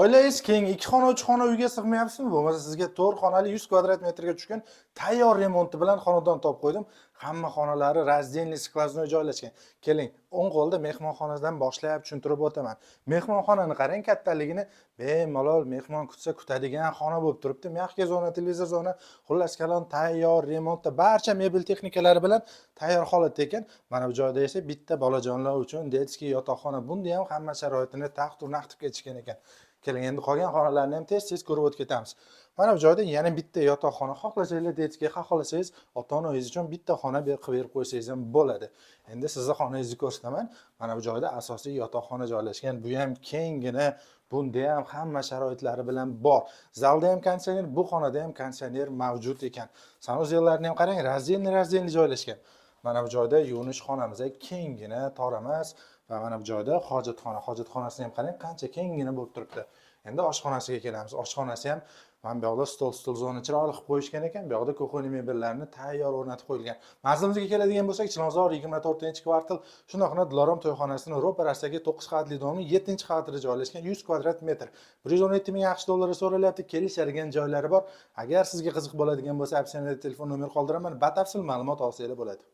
Oilangiz keng 2 xona 3 xona uyga sig'mayapsizmi? Bo'lmasa sizga 4 xonali 100 kvadrat metrga tushgan tayyor remonti bilan xonadon topib qo'ydim. Hamma xonalari раздельный skvoznoy joylashgan. Keling, o'ng qo'lda mehmonxonadan boshlab tushuntirib o'taman. Mehmonxonani qarang, kattaligini bemalol mehmon kutsa kutadigan xona bo'lib turibdi. Mягкий zona, televizor zona, xullas kalom tayyor remontda barcha mebel texnikalari bilan tayyor holatda ekan. Mana bu joyda esa bitta bolajonlar uchun detskiy yotoqxona. Bunda ham hamma sharoitini taqdir naqd ketishgan ekan. Keling, endi qolgan xonalarni ham tez-tez ko'rib o'tib ketamiz. Mana bu joyda yana bitta yotoqxona, xohlasanglar detskiy, xohlasangiz ota-onangiz uchun bitta xona qilib berib qo'ysangiz ham bo'ladi. Endi sizni xonangizni ko'rsataman. Mana bu joyda asosiy yotoqxona joylashgan. Bu ham kengina, bunda ham hamma sharoitlari bilan bor. Zalda ham konditsioner, bu xonada ham konditsioner mavjud ekan. Sanuzellarni ham qarang, razdельный joylashgan. Mana bu joyda yuvinish xonamiz kengina, tor emas. Va mana bu joyda hojatxonasini ham qarang, qancha kengina bo'lib turibdi. Endi oshxonasiga kelamiz. Oshxonasi ham mana bu yoqda stol zona chiroyli qilib qo'yishgan ekan. Bu yoqda kuxonniy mebellarni tayyor o'rnatib qo'yilgan. Manzilimizga keladigan bo'lsak, Chilonzor 24-kvartal, shunaqana Dilorom to'yxonasining ro'parasidagi 9 qavatli domning 7-qavatida joylashgan 100 kvadrat metr. 117 ming AQSh dollari so'ralyapti. Kelishadigan joylari bor. Agar sizga qiziq bo'ladigan bo'lsa, opsiyada telefon nomer qoldiraman, batafsil ma'lumot olsangiz bo'ladi.